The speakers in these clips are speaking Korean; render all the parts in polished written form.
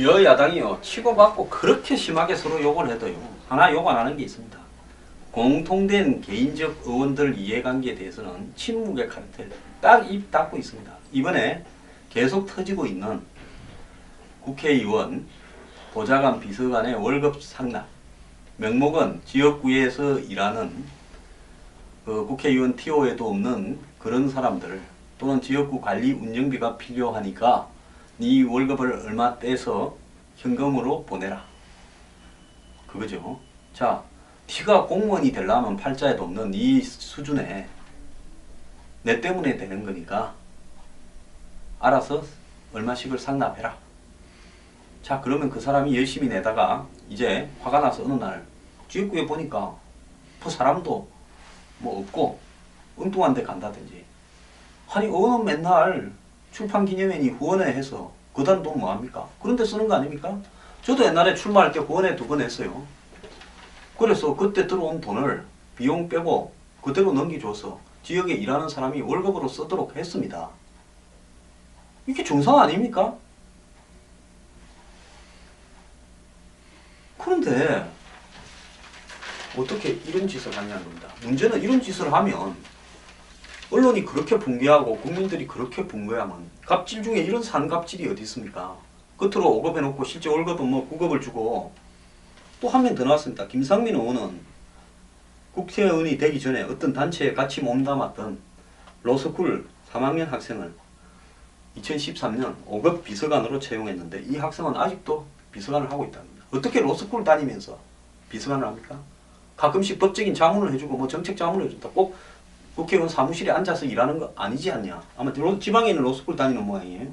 여야당이요 치고받고 그렇게 심하게 서로 욕을 해도요 하나 욕 안 하는 게 있습니다. 공통된 개인적 의원들 이해관계에 대해서는 침묵의 카르텔 딱 입 닫고 있습니다. 이번에 계속 터지고 있는 국회의원 보좌관 비서관의 월급 상납 명목은 지역구에서 일하는 국회의원 TO에도 없는 그런 사람들 또는 지역구 관리 운영비가 필요하니까 네 월급을 얼마 떼서 현금으로 보내라. 그거죠. 자, 네가 공무원이 되려면 팔자에도 없는 이 수준에 내 때문에 되는 거니까 알아서 얼마씩을 상납해라. 자, 그러면 그 사람이 열심히 내다가 이제 화가 나서 어느 날 지역구에 보니까 그 사람도 뭐 없고 엉뚱한 데 간다든지 아니 의원은 맨날 출판기념회니 후원회 해서 그다음 돈 뭐합니까? 그런 데 쓰는 거 아닙니까? 저도 옛날에 출마할 때 후원회 2번 했어요. 그래서 그때 들어온 돈을 비용 빼고 그대로 넘겨줘서 지역에 일하는 사람이 월급으로 쓰도록 했습니다. 이게 정상 아닙니까? 그런데 어떻게 이런 짓을 하냐는 겁니다. 문제는 이런 짓을 하면 언론이 그렇게 붕괴하고 국민들이 그렇게 붕괴하면 갑질 중에 이런 산갑질이 어디 있습니까? 겉으로 5급 해놓고 실제 월급은 뭐 9급을 주고 또 한 명 더 나왔습니다. 김상민 의원은 국회의원이 되기 전에 어떤 단체에 같이 몸담았던 로스쿨 3학년 학생을 2013년 5급 비서관으로 채용했는데 이 학생은 아직도 비서관을 하고 있답니다. 어떻게 로스쿨 다니면서 비서관을 합니까? 가끔씩 법적인 자문을 해주고 뭐 정책 자문을 해준다. 꼭 국회의원 사무실에 앉아서 일하는 거 아니지 않냐. 아마 지방에 있는 로스쿨 다니는 모양이에요.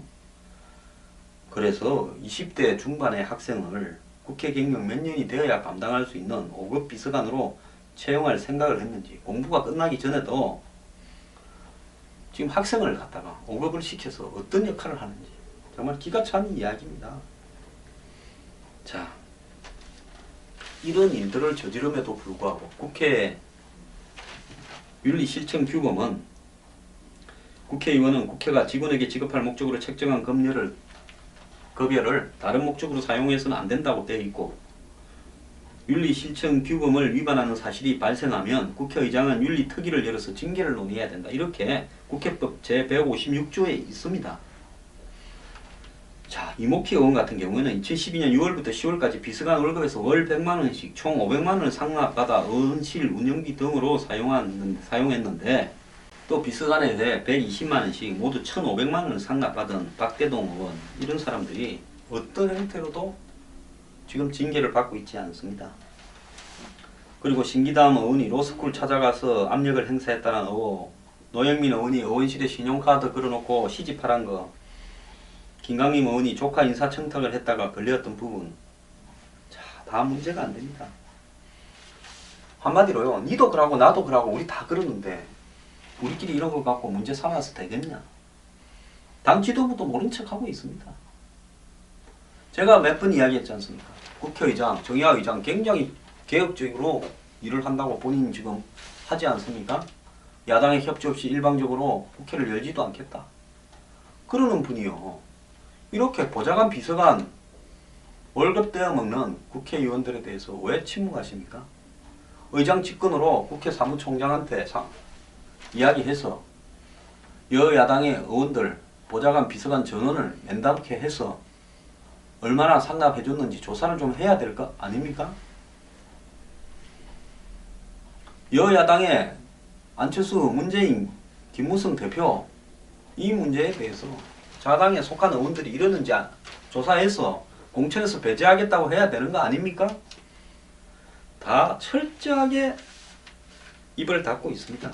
그래서 20대 중반의 학생을 국회 경력 몇 년이 되어야 감당할 수 있는 5급 비서관으로 채용할 생각을 했는지 공부가 끝나기 전에도 지금 학생을 갖다가 5급을 시켜서 어떤 역할을 하는지 정말 기가 찬 이야기입니다. 자, 이런 일들을 저지름에도 불구하고 국회 윤리실천규범은 국회의원은 국회가 직원에게 지급할 목적으로 책정한 급여를 다른 목적으로 사용해서는 안 된다고 되어 있고 윤리실천규범을 위반하는 사실이 발생하면 국회의장은 윤리특위를 열어서 징계를 논의해야 된다. 이렇게 국회법 제156조에 있습니다. 자, 이목희 의원 같은 경우에는 2012년 6월부터 10월까지 비서관 월급에서 월 100만원씩 총 500만원을 상납받아 의원실 운영비 등으로 사용했는데 또 비서관에 대해 120만원씩 모두 1,500만원을 상납받은 박대동 의원 이런 사람들이 어떤 형태로도 지금 징계를 받고 있지 않습니다. 그리고 신기담 의원이 로스쿨 찾아가서 압력을 행사했다는 의혹, 노영민 의원이 의원실에 신용카드 걸어놓고 시집하란 거, 김강림 의원이 조카 인사청탁을 했다가 걸렸던 부분, 자, 다 문제가 안 됩니다. 한마디로요, 니도 그러고 나도 그러고 우리 다 그러는데 우리끼리 이런 거 갖고 문제 삼아서 되겠냐? 당 지도부도 모른 척하고 있습니다. 제가 몇 번 이야기했지 않습니까? 국회의장, 정의화 의장 굉장히 개혁적으로 일을 한다고 본인이 지금 하지 않습니까? 야당의 협조 없이 일방적으로 국회를 열지도 않겠다. 그러는 분이요. 이렇게 보좌관 비서관 월급 떼어먹는 국회의원들에 대해서 왜 침묵하십니까? 의장 직권으로 국회 사무총장한테 이야기해서 여야당의 의원들 보좌관 비서관 전원을 면담케 해서 얼마나 상납해줬는지 조사를 좀 해야 될 거 아닙니까? 여야당의 안철수, 문재인, 김무성 대표 이 문제에 대해서 자당에 속한 의원들이 이러는지 조사해서 공천에서 배제하겠다고 해야 되는 거 아닙니까? 다 철저하게 입을 닫고 있습니다.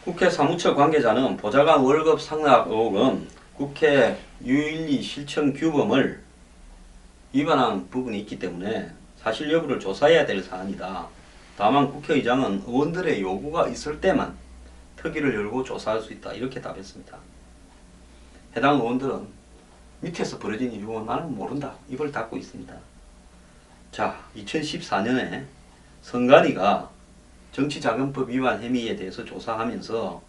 국회 사무처 관계자는 보좌관 월급 상납 의혹은 국회 윤리 실천 규범을 위반한 부분이 있기 때문에 사실 여부를 조사해야 될 사안이다. 다만 국회의장은 의원들의 요구가 있을 때만 특위를 열고 조사할 수 있다. 이렇게 답했습니다. 해당 의원들은 밑에서 벌어진 일이고 나는 모른다. 입을 닫고 있습니다. 자, 2014년에 선관위가 정치자금법 위반 혐의에 대해서 조사하면서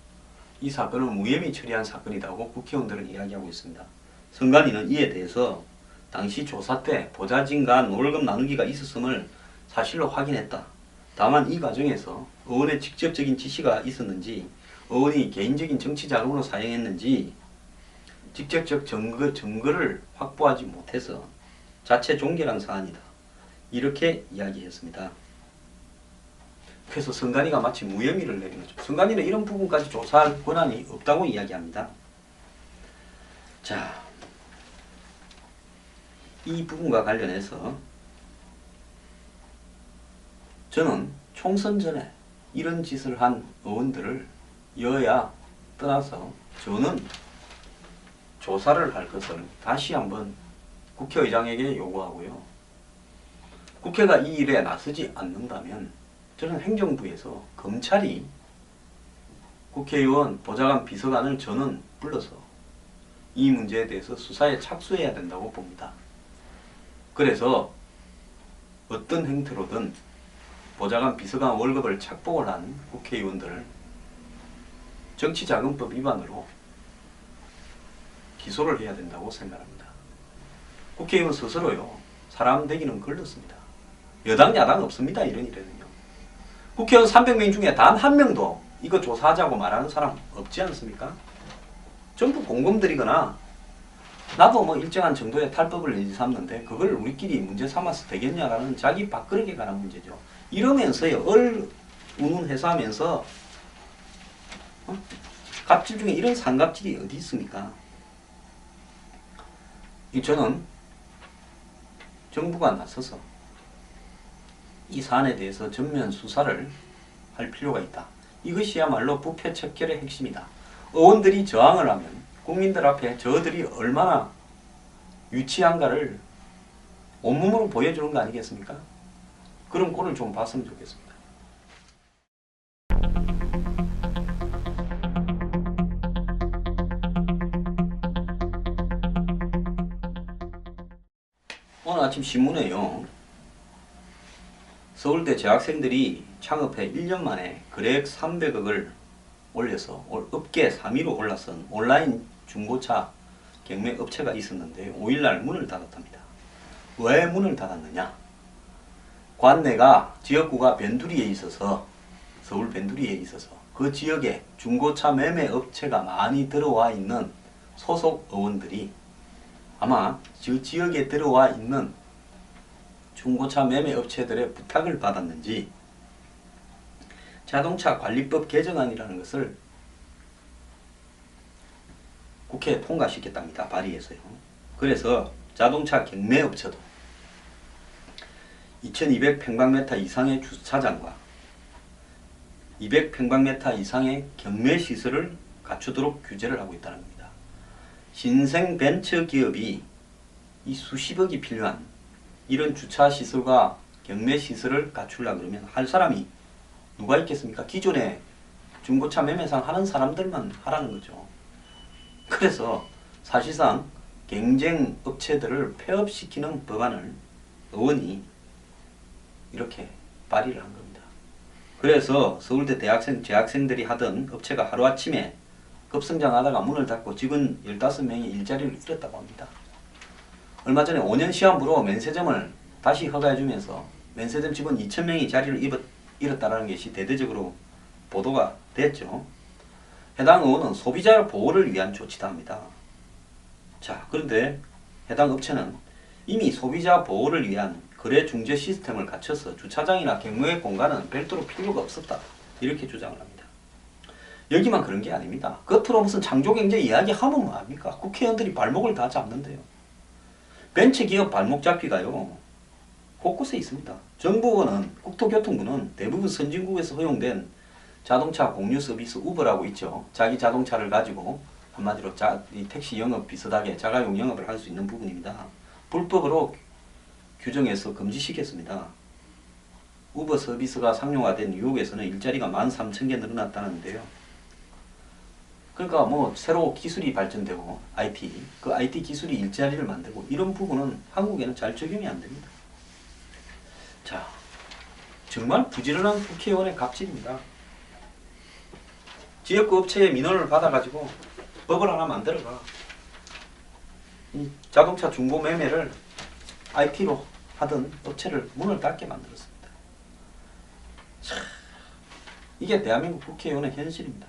이 사건을 무혐의 처리한 사건이라고 국회의원들은 이야기하고 있습니다. 선관위는 이에 대해서 당시 조사 때 보좌진 간 월급 나누기가 있었음을 사실로 확인했다. 다만 이 과정에서 의원의 직접적인 지시가 있었는지, 의원이 개인적인 정치 자금으로 사용했는지 직접적 증거를 확보하지 못해서 자체 종결한 사안이다. 이렇게 이야기했습니다. 그래서 선관위가 마치 무혐의를 내린 거죠. 선관위는 이런 부분까지 조사할 권한이 없다고 이야기합니다. 자, 이 부분과 관련해서 저는 총선 전에 이런 짓을 한 의원들을 여야 떠나서 저는 조사를 할 것을 다시 한번 국회의장에게 요구하고요. 국회가 이 일에 나서지 않는다면 저는 행정부에서 검찰이 국회의원, 보좌관, 비서관을 저는 불러서 이 문제에 대해서 수사에 착수해야 된다고 봅니다. 그래서 어떤 형태로든 보좌관, 비서관 월급을 착복을 한 국회의원들을 정치자금법 위반으로 기소를 해야 된다고 생각합니다. 국회의원 스스로요, 사람 되기는 걸렸습니다. 여당, 야당 없습니다. 이런 일에는요. 국회의원 300명 중에 단 한 명도 이거 조사하자고 말하는 사람 없지 않습니까? 전부 공범들이거나 나도 뭐 일정한 정도의 탈법을 삼는데 그걸 우리끼리 문제 삼아서 되겠냐라는 자기 밥그릇에 관한 문제죠. 이러면서요, 운운해서하면서 갑질 중에 이런 상갑질이 어디 있습니까? 저는 정부가 나서서 이 사안에 대해서 전면 수사를 할 필요가 있다. 이것이야말로 부패 척결의 핵심이다. 의원들이 저항을 하면 국민들 앞에 저들이 얼마나 유치한가를 온몸으로 보여주는 거 아니겠습니까? 그런 꼴을 좀 봤으면 좋겠습니다. 오늘 아침 신문에요, 서울대 재학생들이 창업해 1년 만에 거래액 300억을 올려서 업계 3위로 올라선 온라인 중고차 경매 업체가 있었는데 5일날 문을 닫았답니다. 왜 문을 닫았느냐? 관내가 지역구가 변두리에 있어서, 서울 변두리에 있어서 그 지역에 중고차 매매 업체가 많이 들어와 있는 소속 의원들이 아마 그 지역에 들어와 있는 중고차 매매 업체들의 부탁을 받았는지 자동차 관리법 개정안이라는 것을 국회에 통과시켰답니다. 발의해서요. 그래서 자동차 경매 업체도 2200평방미터 이상의 주차장과 200평방미터 이상의 경매 시설을 갖추도록 규제를 하고 있다는 겁니다. 신생 벤처 기업이 이 수십억이 필요한 이런 주차 시설과 경매 시설을 갖추려고 그러면 할 사람이 누가 있겠습니까? 기존에 중고차 매매상 하는 사람들만 하라는 거죠. 그래서 사실상 경쟁 업체들을 폐업시키는 법안을 의원이 이렇게 발의를 한 겁니다. 그래서 서울대 재학생들이 하던 업체가 하루아침에 급성장하다가 문을 닫고 직원 15명이 일자리를 잃었다고 합니다. 얼마 전에 5년 시한부로 면세점을 다시 허가해주면서 면세점 직원 2,000명이 자리를 잃었다는 것이 대대적으로 보도가 됐죠. 해당 의원은 소비자 보호를 위한 조치다 합니다. 자, 그런데 해당 업체는 이미 소비자 보호를 위한 거래 중재 시스템을 갖춰서 주차장이나 경매 공간은 별도로 필요가 없었다. 이렇게 주장을 합니다. 여기만 그런 게 아닙니다. 겉으로 무슨 창조경제 이야기하면 뭐합니까? 국회의원들이 발목을 다 잡는데요. 벤처기업 발목 잡기가요, 곳곳에 있습니다. 정부는, 국토교통부는 대부분 선진국에서 허용된 자동차 공유 서비스 우버라고 있죠. 자기 자동차를 가지고 한마디로 택시 영업 비슷하게 자가용 영업을 할 수 있는 부분입니다. 불법으로 규정해서 금지시켰습니다. 우버 서비스가 상용화된 뉴욕에서는 일자리가 13,000개 늘어났다는데요. 그러니까 뭐 새로 기술이 발전되고 그 IT 기술이 일자리를 만들고 이런 부분은 한국에는 잘 적용이 안 됩니다. 자, 정말 부지런한 국회의원의 갑질입니다. 지역구 업체의 민원을 받아가지고 법을 하나 만들어가. 이 자동차 중고 매매를 IT로 하던 업체를 문을 닫게 만들었습니다. 참, 이게 대한민국 국회의원의 현실입니다.